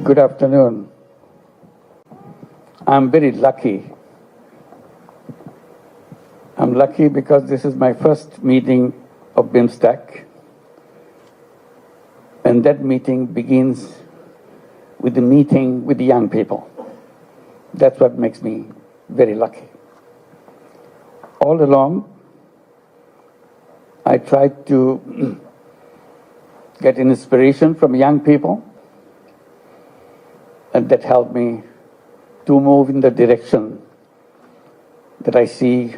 Good afternoon. I'm very lucky. I'm lucky because this is my first meeting of BIMSTEC. And that meeting begins with the meeting with the young people. That's what makes me very lucky. All along, I tried to get inspiration from young people, and that helped me to move in the direction that I see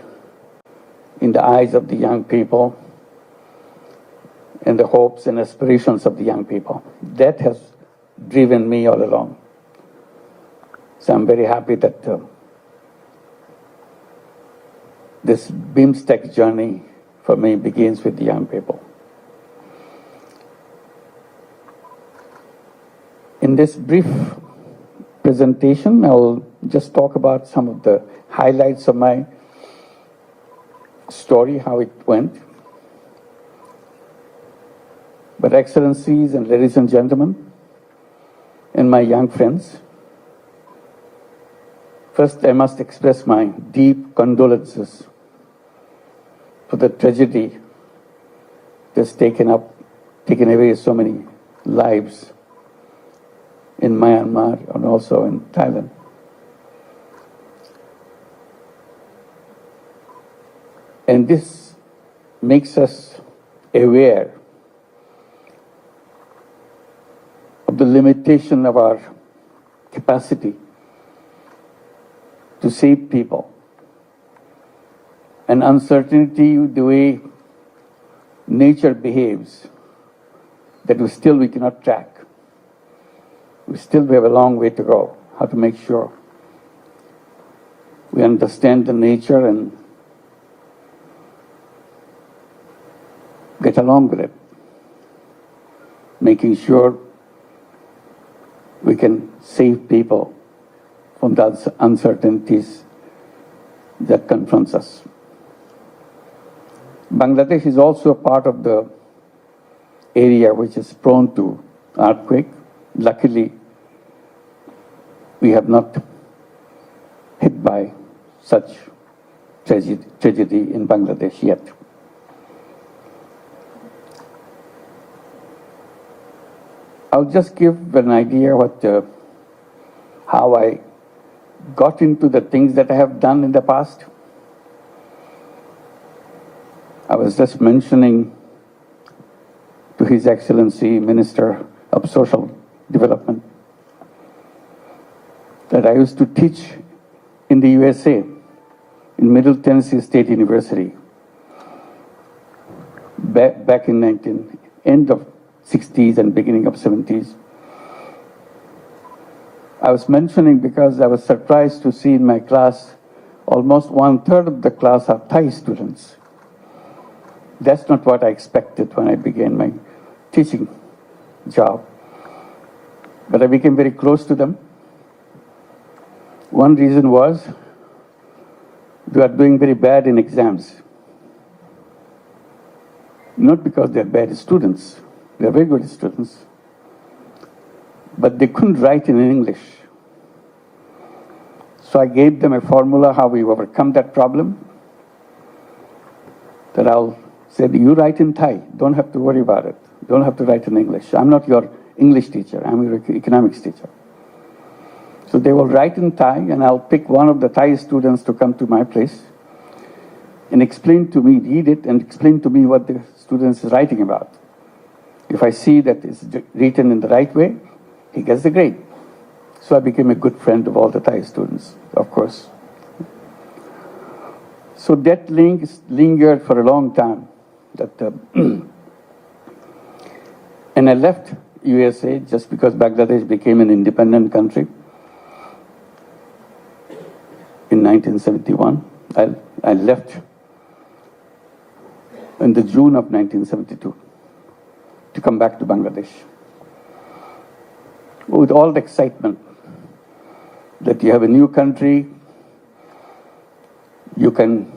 in the eyes of the young people and the hopes and aspirations of the young people. That has driven me all along. So I'm very happy that this BIMSTEC journey for me begins with the young people. In this brief presentation, I'll just talk about some of the highlights of my story, how it went. But Excellencies and ladies and gentlemen, and my young friends, first I must express my deep condolences for the tragedy that's taken away so many lives in Myanmar and also in Thailand. And this makes us aware of the limitation of our capacity to save people, and uncertainty, the way nature behaves, that we cannot track. We still have a long way to go, how to make sure we understand the nature and get along with it, making sure we can save people from the uncertainties that confronts us. Bangladesh is also a part of the area which is prone to earthquake. Luckily, we have not hit by such tragedy in Bangladesh yet. I'll just give an idea how I got into the things that I have done in the past. I was just mentioning to His Excellency Minister of Social Development that I used to teach in the USA, in Middle Tennessee State University, back in end of 60s and beginning of 70s. I was mentioning because I was surprised to see in my class almost 1/3 of the class are Thai students. That's not what I expected when I began my teaching job. But I became very close to them. One reason was they are doing very bad in exams. Not because they're bad students. They're very good students. But they couldn't write in English. So I gave them a formula how we overcome that problem. That I'll say, you write in Thai, don't have to worry about it. Don't have to write in English. I'm not your English teacher, I'm your economics teacher. So they will write in Thai, and I'll pick one of the Thai students to come to my place and explain to me, read it, and explain to me what the student is writing about. If I see that it's written in the right way, he gets the grade. So I became a good friend of all the Thai students, of course. So that link lingered for a long time. And I left USA just because Bangladesh became an independent country in 1971. I left in the June of 1972 to come back to Bangladesh with all the excitement that you have a new country, you can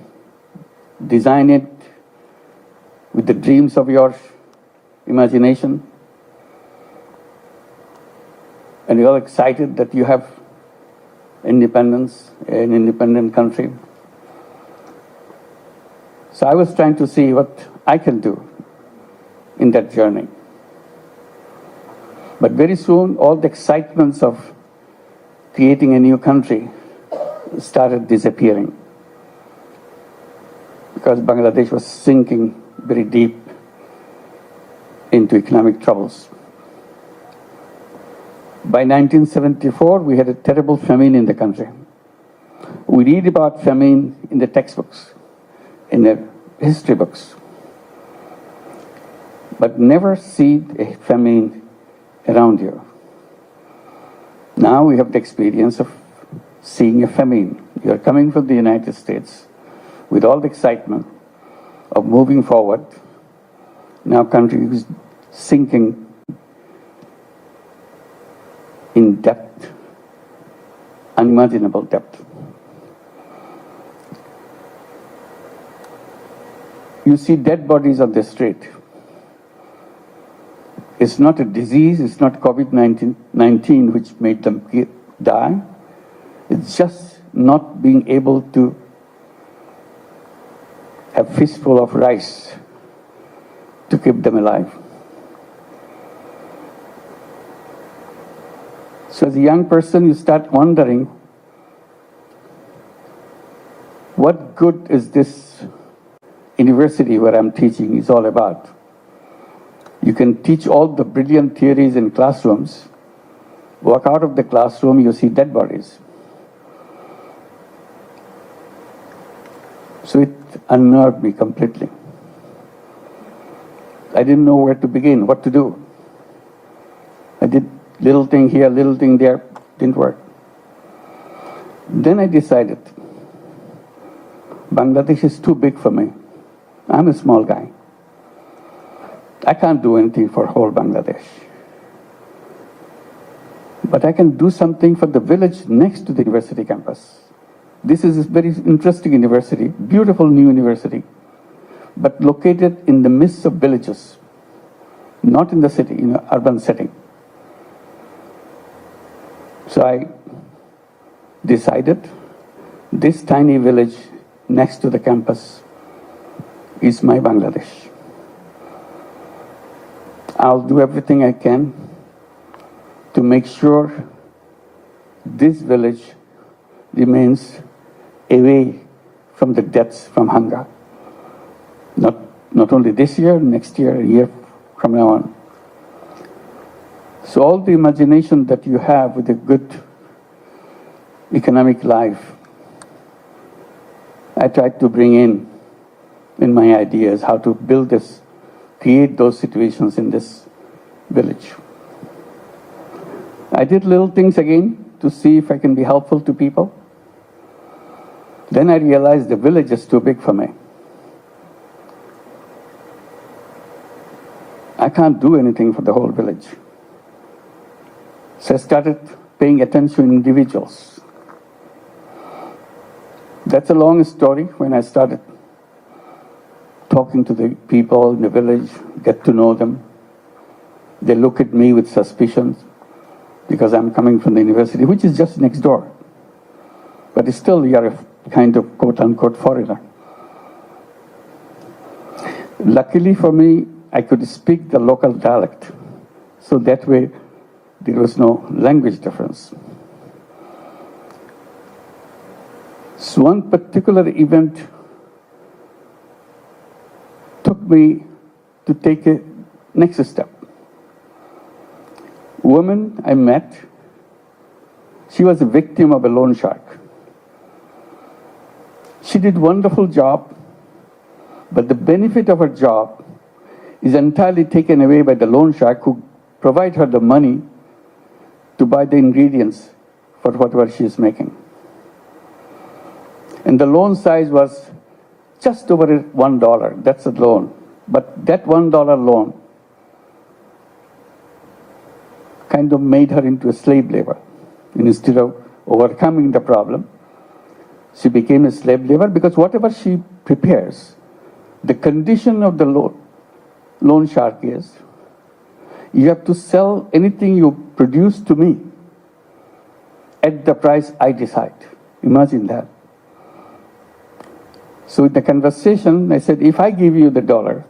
design it with the dreams of your imagination. and you're all excited that you have independence, an independent country. So I was trying to see what I can do in that journey. But very soon, all the excitements of creating a new country started disappearing because Bangladesh was sinking very deep into economic troubles. By 1974, we had a terrible famine in the country. We read about famine in the textbooks, in the history books, but never see a famine around you. Now we have the experience of seeing a famine. You are coming from the United States with all the excitement of moving forward. Now country is sinking in depth, unimaginable depth. You see dead bodies on the street. It's not a disease, it's not COVID-19 which made them die. It's just not being able to have a fistful of rice to keep them alive. So as a young person, you start wondering, what good is this university where I'm teaching is all about? You can teach all the brilliant theories in classrooms, walk out of the classroom, you see dead bodies. So it unnerved me completely. I didn't know where to begin, what to do. I did little thing here, little thing there, didn't work. Then I decided, Bangladesh is too big for me. I'm a small guy. I can't do anything for whole Bangladesh. But I can do something for the village next to the university campus. This is a very interesting university, beautiful new university, but located in the midst of villages, not in the city, in an urban setting. So I decided this tiny village next to the campus is my Bangladesh. I'll do everything I can to make sure this village remains away from the deaths from hunger. Not only this year, next year, a year from now on. So all the imagination that you have with a good economic life, I tried to bring in my ideas, how to build this, create those situations in this village. I did little things again to see if I can be helpful to people. Then I realized the village is too big for me. I can't do anything for the whole village. So I started paying attention to individuals. That's a long story. When I started talking to the people in the village, get to know them, they look at me with suspicion because I'm coming from the university, which is just next door. But still, you're a kind of quote-unquote foreigner. Luckily for me, I could speak the local dialect. So that way, there was no language difference. So one particular event took me to take a next step. Woman I met, she was a victim of a loan shark. She did a wonderful job, but the benefit of her job is entirely taken away by the loan shark who provide her the money to buy the ingredients for whatever she is making. And the loan size was just over $1. That's a loan. But that $1 loan kind of made her into a slave labor. And instead of overcoming the problem, she became a slave labor because whatever she prepares, the condition of the loan shark is, you have to sell anything you produce to me at the price I decide. Imagine that. So in the conversation, I said, if I give you the dollar,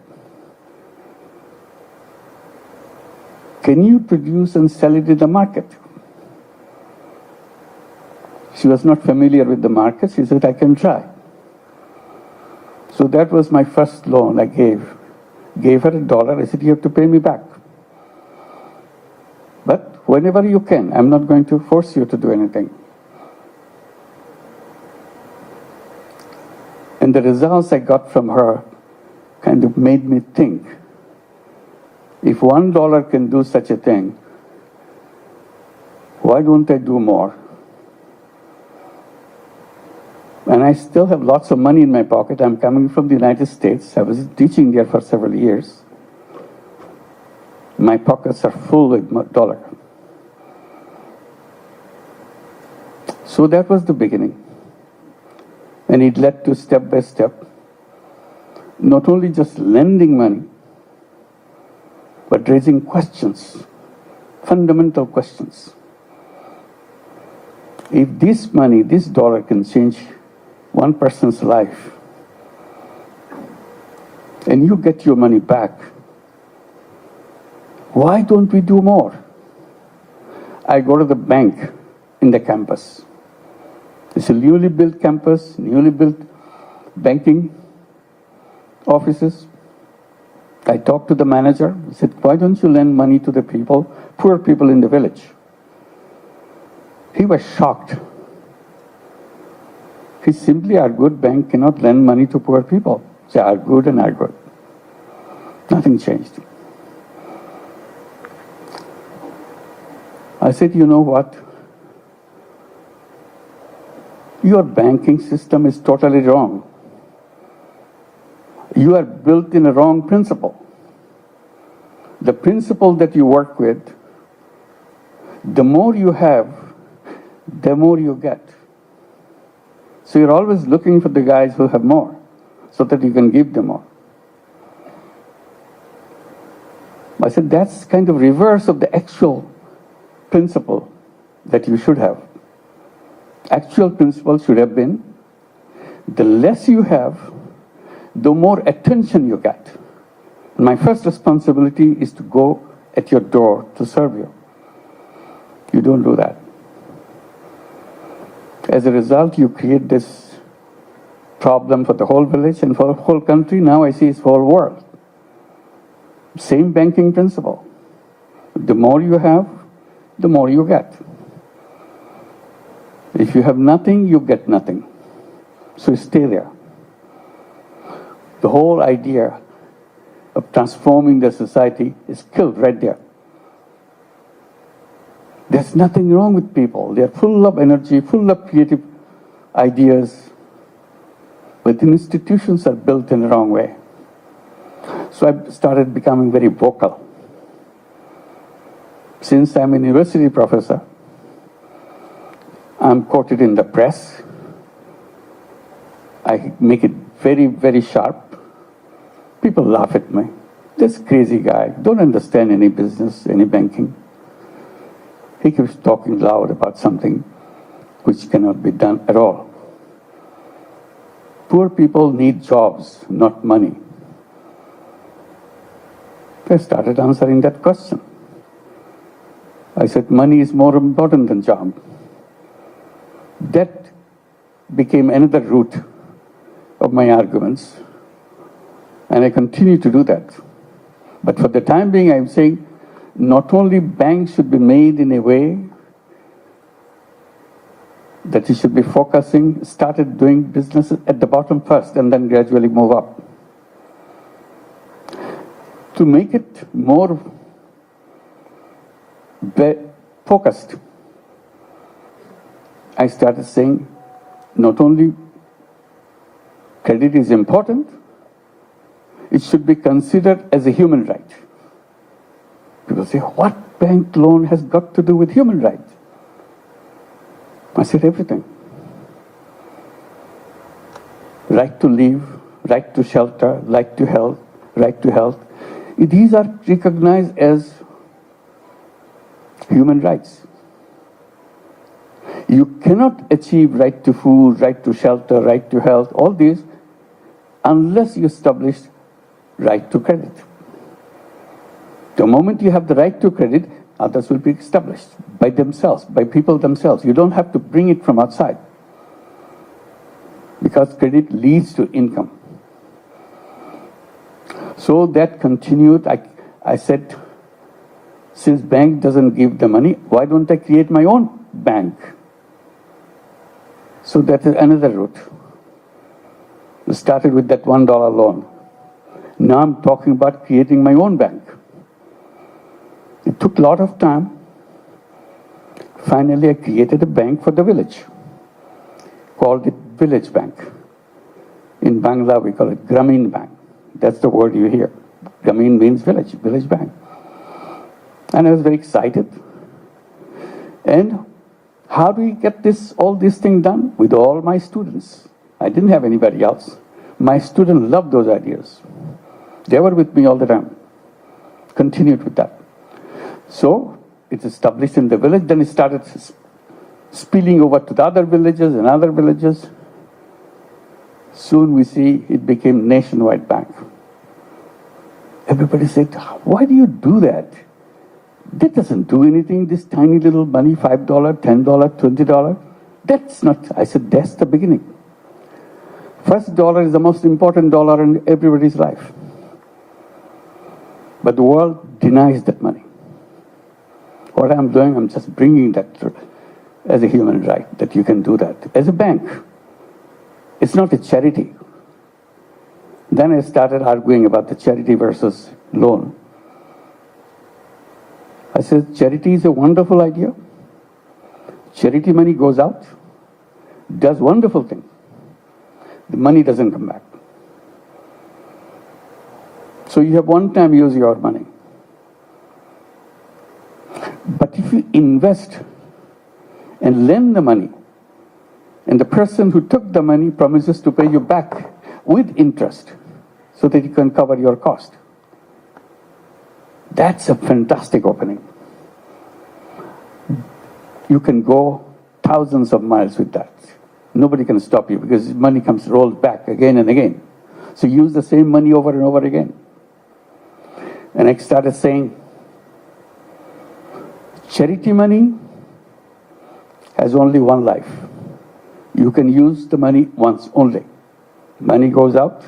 can you produce and sell it in the market? She was not familiar with the market. She said, I can try. So that was my first loan I gave. Gave her $1. I said, you have to pay me back. But whenever you can, I'm not going to force you to do anything. And the results I got from her kind of made me think, if $1 can do such a thing, why don't I do more? And I still have lots of money in my pocket. I'm coming from the United States. I was teaching there for several years. My pockets are full with dollar. So that was the beginning. And it led to step by step, not only just lending money, but raising questions, fundamental questions. If this money, this dollar can change one person's life, and you get your money back, why don't we do more? I go to the bank in the campus. It's a newly built campus, newly built banking offices. I talked to the manager. I said, why don't you lend money to the people, poor people in the village? He was shocked. He simply argued, bank cannot lend money to poor people. They argued and argued. Nothing changed. I said, you know what? Your banking system is totally wrong. You are built in a wrong principle. The principle that you work with, the more you have, the more you get. So you're always looking for the guys who have more, so that you can give them more. I said, that's kind of reverse of the actual principle that you should have. Actual principle should have been, the less you have, the more attention you get. My first responsibility is to go at your door to serve you. You don't do that. As a result, you create this problem for the whole village and for the whole country. Now I see it's the whole world. Same banking principle. The more you have, the more you get. If you have nothing, you get nothing. So stay there. The whole idea of transforming the society is killed right there. There's nothing wrong with people. They're full of energy, full of creative ideas, but the institutions are built in the wrong way. So I started becoming very vocal. Since I'm a university professor, I'm quoted in the press. I make it very, very sharp. People laugh at me. This crazy guy, don't understand any business, any banking. He keeps talking loud about something which cannot be done at all. Poor people need jobs, not money. I started answering that question. I said, money is more important than job. That became another root of my arguments, and I continue to do that. But for the time being, I'm saying, not only banks should be made in a way that you should be focusing, started doing business at the bottom first and then gradually move up. To make it more focused, I started saying not only credit is important, it should be considered as a human right. People say, what bank loan has got to do with human rights? I said, everything. Right to live, right to shelter, right to health. These are recognized as human rights. You cannot achieve right to food, right to shelter, right to health, all these, unless you establish right to credit. The moment you have the right to credit, others will be established by themselves, by people themselves. You don't have to bring it from outside, because credit leads to income. So that continued. I said, since bank doesn't give the money, why don't I create my own bank? So that is another route. We started with that $1 loan. Now I'm talking about creating my own bank. It took a lot of time. Finally, I created a bank for the village, called it Village Bank. In Bangla, we call it Grameen Bank. That's the word you hear. Grameen means village, village bank. And I was very excited. And how do we get all this thing done? With all my students. I didn't have anybody else. My students loved those ideas. They were with me all the time. Continued with that. So it's established in the village, then it started spilling over to the other villages and other villages. Soon we see it became nationwide bank. Everybody said, why do you do that? That doesn't do anything, this tiny little money, $5, $10, $20. That's not, I said, that's the beginning. First dollar is the most important dollar in everybody's life. But the world denies that money. What I'm doing, I'm just bringing that as a human right, that you can do that. As a bank, it's not a charity. Then I started arguing about the charity versus loan. I said, charity is a wonderful idea. Charity money goes out, does wonderful things. The money doesn't come back. So you have one time use your money. But if you invest and lend the money, and the person who took the money promises to pay you back with interest so that you can cover your cost, that's a fantastic opening. You can go thousands of miles with that. Nobody can stop you because money comes rolled back again and again. So use the same money over and over again. And I started saying, charity money has only one life. You can use the money once only. Money goes out,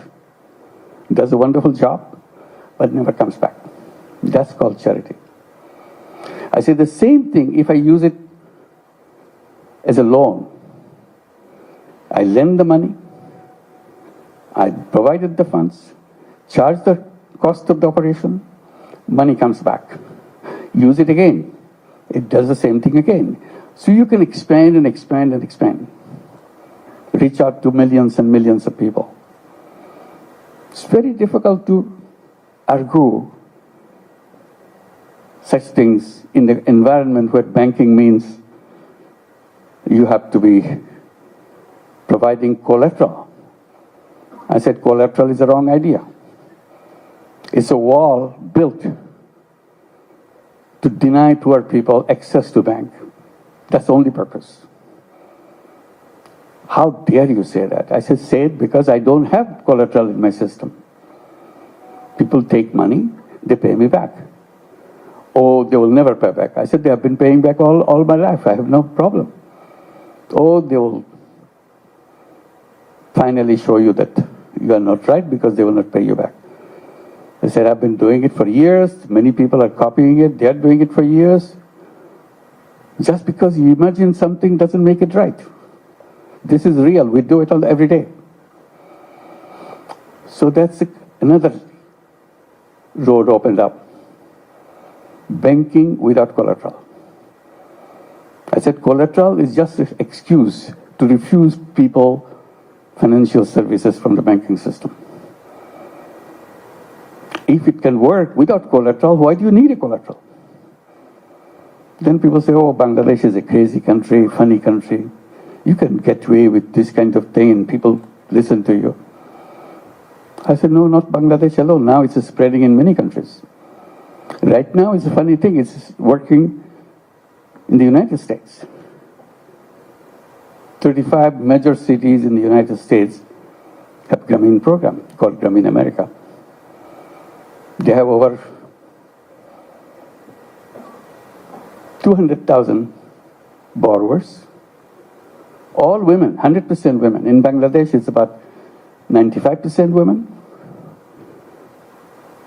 does a wonderful job, but never comes back. That's called charity. I say the same thing if I use it as a loan. I lend the money, I provided the funds, charge the cost of the operation, money comes back. Use it again. It does the same thing again. So you can expand and expand and expand. Reach out to millions and millions of people. It's very difficult to argue such things in the environment where banking means you have to be providing collateral. I said collateral is the wrong idea. It's a wall built to deny poor people access to bank. That's the only purpose. How dare you say that? I said, say it because I don't have collateral in my system. People take money, they pay me back. Oh, they will never pay back. I said, they have been paying back all my life. I have no problem. Oh, they will finally show you that you are not right because they will not pay you back. I said, I've been doing it for years. Many people are copying it. They're doing it for years. Just because you imagine something doesn't make it right. This is real. We do it every day. So that's another road opened up. Banking without collateral. I said collateral is just an excuse to refuse people financial services from the banking system. If it can work without collateral, why do you need a collateral? Then people say, oh, Bangladesh is a crazy country, funny country. You can get away with this kind of thing and people listen to you. I said, no, not Bangladesh alone. Now it's spreading in many countries. Right now, it's a funny thing. It's working in the United States. 35 major cities in the United States have Grameen program called Grameen America. They have over 200,000 borrowers, all women, 100% women. In Bangladesh, it's about 95% women.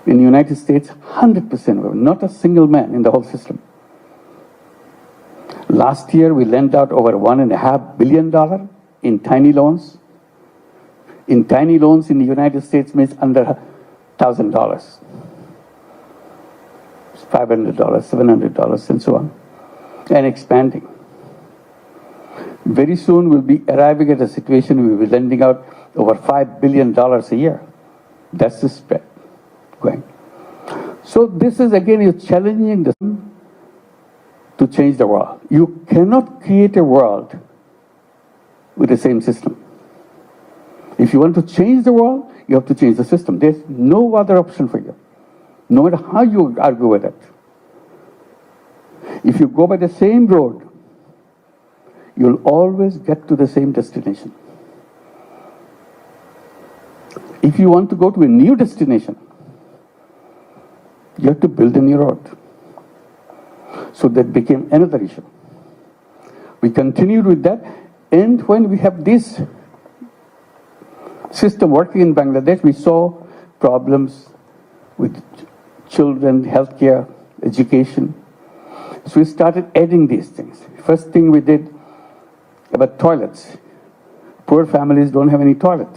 In the United States, 100% women, not a single man in the whole system. Last year, we lent out over $1.5 billion in tiny loans. In tiny loans in the United States means under $1,000, $500, $700, and so on, and expanding. Very soon, we'll be arriving at a situation where we'll be lending out over $5 billion a year. That's the spread going. So this is, again, you're challenging the to change the world. You cannot create a world with the same system. If you want to change the world, you have to change the system. There's no other option for you, no matter how you argue with it. If you go by the same road, you'll always get to the same destination. If you want to go to a new destination, you have to build a new road. So that became another issue. We continued with that, and when we have this system working in Bangladesh, we saw problems with children, healthcare, education. So we started adding these things. First thing we did about toilets. Poor families don't have any toilet.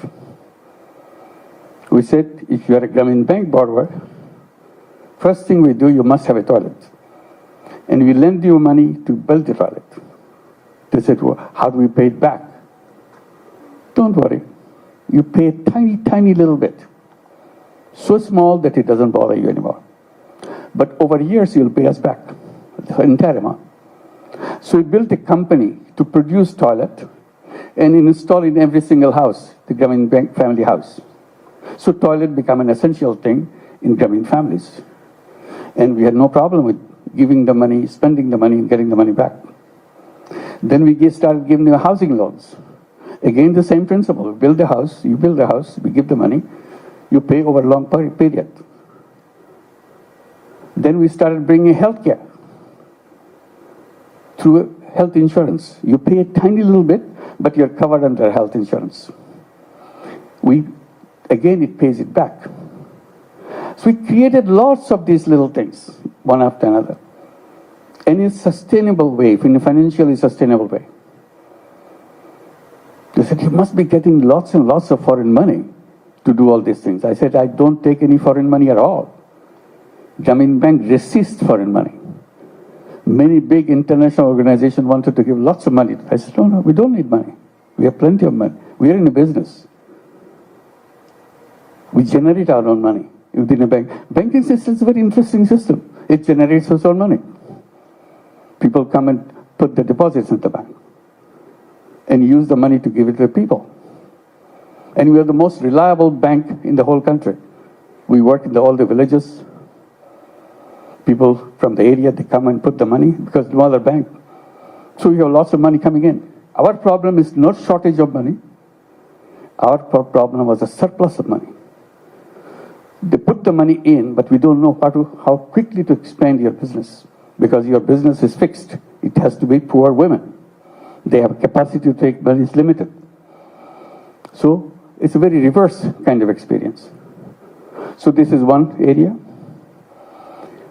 We said, if you are a Grameen Bank borrower, first thing we do, you must have a toilet. And we lend you money to build the toilet. They said, well, how do we pay it back? Don't worry. You pay a tiny, tiny little bit. So small that it doesn't bother you anymore. But over years, you'll pay us back the entire amount. So we built a company to produce toilet and install in every single house, the Grameen Bank family house. So toilet became an essential thing in Grameen families. And we had no problem with giving the money, spending the money, and getting the money back. Then we started giving them housing loans. Again, the same principle. We build the house, you build the house, we give the money, you pay over a long period. Then we started bringing healthcare through health insurance. You pay a tiny little bit, but you're covered under health insurance. Again, it pays it back. So we created lots of these little things, one after another, and in a sustainable way, in a financially sustainable way. They said, you must be getting lots and lots of foreign money to do all these things. I said, I don't take any foreign money at all. Grameen Bank resists foreign money. Many big international organizations wanted to give lots of money. I said, no, we don't need money. We have plenty of money. We are in a business. We generate our own money within a bank. Banking system is a very interesting system. It generates its own money. People come and put the deposits in the bank and use the money to give it to the people. And we are the most reliable bank in the whole country. We work in all the villages. People from the area, they come and put the money because no other bank. So we have lots of money coming in. Our problem is not shortage of money. Our problem was a surplus of money. They put the money in, but we don't know how quickly to expand your business because your business is fixed. It has to be poor women. They have capacity to take, but it's limited. So it's a very reverse kind of experience. So this is one area.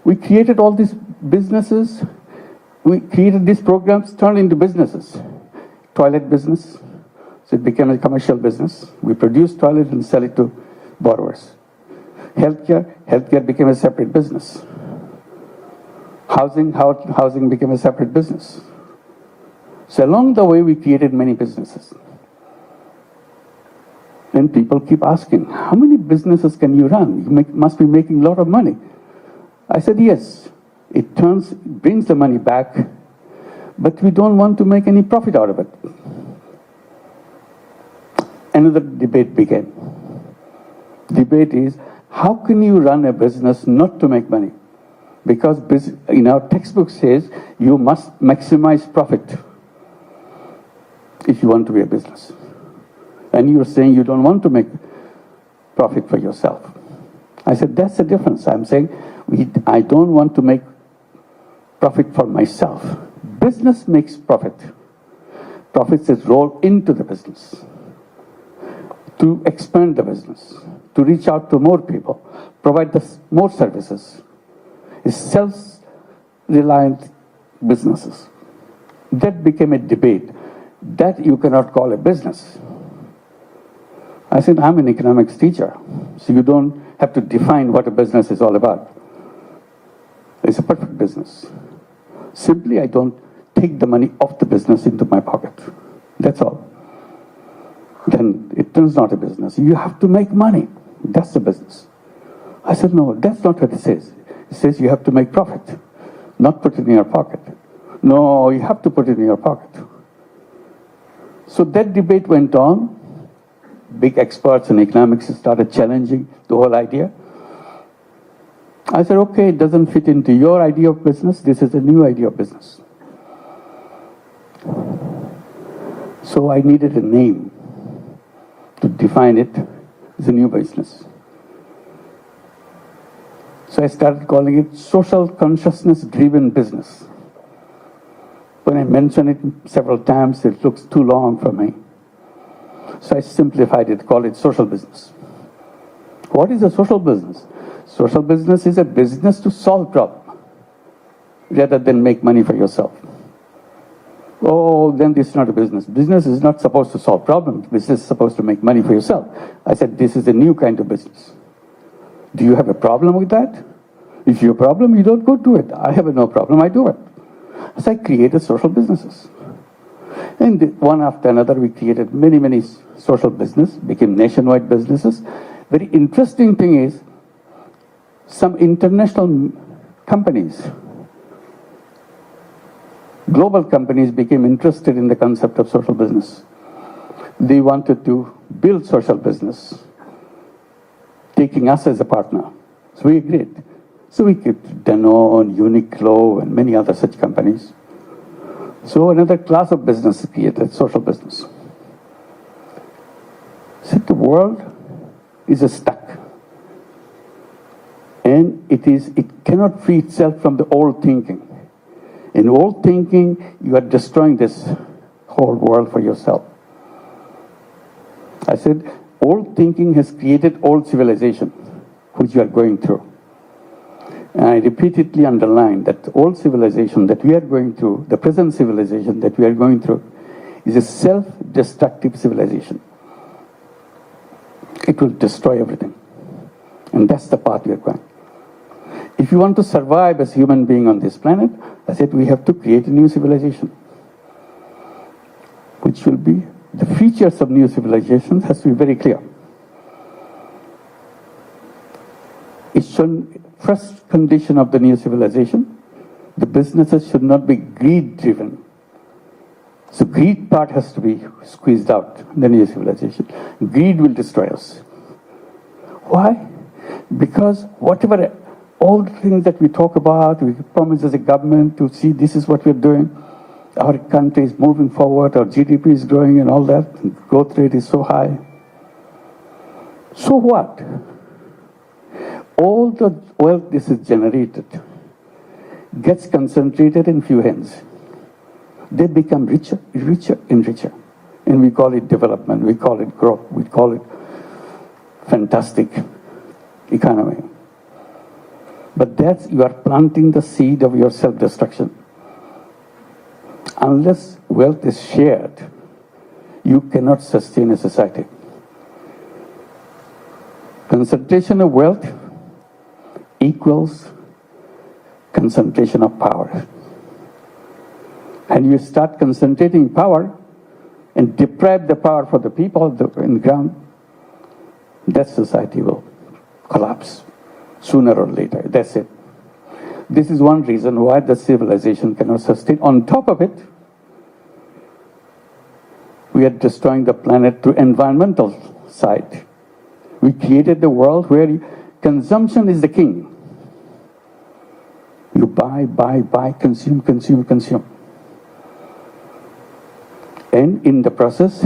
We created all these businesses. We created these programs, turned into businesses. Toilet business, so it became a commercial business. We produce toilet and sell it to borrowers. Healthcare became a separate business. Housing became a separate business. So along the way, we created many businesses. And people keep asking, how many businesses can you run? You must be making a lot of money. I said, yes, it brings the money back, but we don't want to make any profit out of it. Another debate began. Debate is, how can you run a business not to make money? Because in our textbook says, you must maximize profit. if you want to be a business. And you're saying you don't want to make profit for yourself. I said, that's the difference. I'm saying I don't want to make profit for myself. Business makes profit. Profits is rolled into the business to expand the business, to reach out to more people, provide more services. It's self-reliant businesses. That became a debate. That you cannot call a business. I said, I'm an economics teacher, so you don't have to define what a business is all about. It's a perfect business. Simply, I don't take the money off the business into my pocket. That's all. Then it turns not a business. You have to make money. That's the business. I said, no, that's not what it says. It says you have to make profit, not put it in your pocket. No, you have to put it in your pocket. So that debate went on. Big experts in economics started challenging the whole idea. I said, okay, it doesn't fit into your idea of business. This is a new idea of business. So I needed a name to define it as a new business. So I started calling it social consciousness-driven business. When I mention it several times, it looks too long for me. So I simplified it, call it social business. What is a social business? Social business is a business to solve problems rather than make money for yourself. Oh, then this is not a business. Business is not supposed to solve problems. Business is supposed to make money for yourself. I said, this is a new kind of business. Do you have a problem with that? If you have a problem, you don't go do it. I have no problem, I do it. So I created social businesses. And one after another, we created many, many social business, became nationwide businesses. Very interesting thing is, some international companies, global companies became interested in the concept of social business. They wanted to build social business, taking us as a partner. So we agreed. So we kept Danone, Uniqlo, and many other such companies. So another class of business created, social business. So the world is stuck. And it cannot free itself from the old thinking. In old thinking, you are destroying this whole world for yourself. I said, old thinking has created old civilization, which you are going through. And I repeatedly underline that the old civilization that we are going through, the present civilization that we are going through, is a self-destructive civilization. It will destroy everything. And that's the path we are going. If you want to survive as human being on this planet, I said we have to create a new civilization, which will be, the features of new civilizations has to be very clear. It should, first condition of the new civilization, the businesses should not be greed-driven. So greed part has to be squeezed out in the new civilization. Greed will destroy us. Why? Because whatever, all the things that we talk about, we promise as a government to see this is what we're doing. Our country is moving forward, our GDP is growing and all that, and growth rate is so high. So what? All the wealth this is generated gets concentrated in few hands. They become richer, richer and richer. And we call it development, we call it growth, we call it fantastic economy. But that's, you are planting the seed of your self-destruction. Unless wealth is shared, you cannot sustain a society. Concentration of wealth equals concentration of power. And you start concentrating power and deprive the power for the people in the ground, that society will collapse sooner or later. That's it. This is one reason why the civilization cannot sustain. On top of it, we are destroying the planet through environmental side. We created the world where consumption is the king. You buy, consume, consume, consume. and in the process,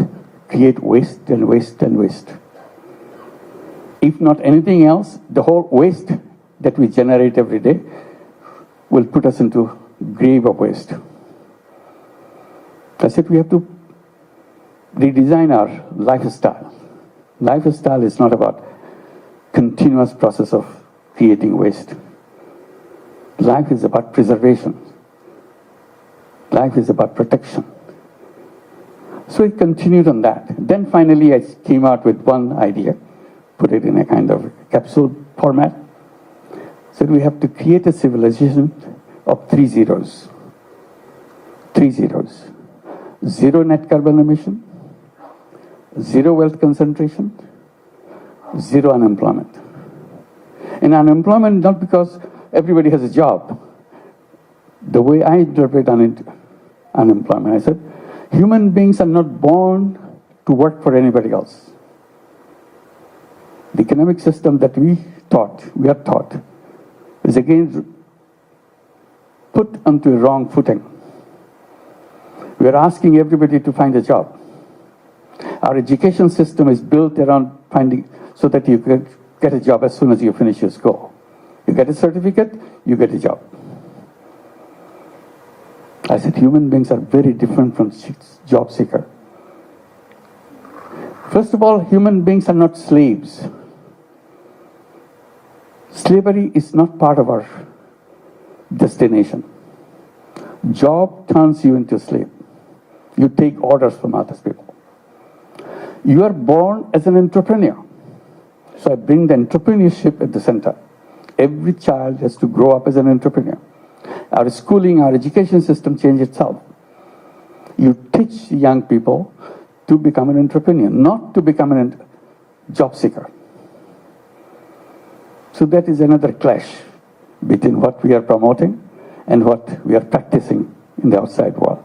create waste and waste and waste. If not anything else, the whole waste that we generate every day will put us into grave of waste. I said we have to redesign our lifestyle. Lifestyle is not about continuous process of creating waste. Life is about preservation. Life is about protection. So it continued on that. Then finally I came out with one idea, put it in a kind of capsule format. Said we have to create a civilization of 3 zeros. 3 zeros. 0 net carbon emission, 0 wealth concentration, 0 unemployment. And unemployment not because everybody has a job. The way I interpret unemployment, I said, human beings are not born to work for anybody else. The economic system that we are taught, is again put onto a wrong footing. We are asking everybody to find a job. Our education system is built around finding, so that you can get a job as soon as you finish your school. You get a certificate, you get a job. I said human beings are very different from job seeker. First of all, human beings are not slaves. Slavery is not part of our destination. Job turns you into a slave. You take orders from other people. You are born as an entrepreneur. So I bring the entrepreneurship at the center. Every child has to grow up as an entrepreneur. Our schooling, our education system changed itself. You teach young people to become an entrepreneur, not to become a job seeker. So that is another clash between what we are promoting and what we are practicing in the outside world.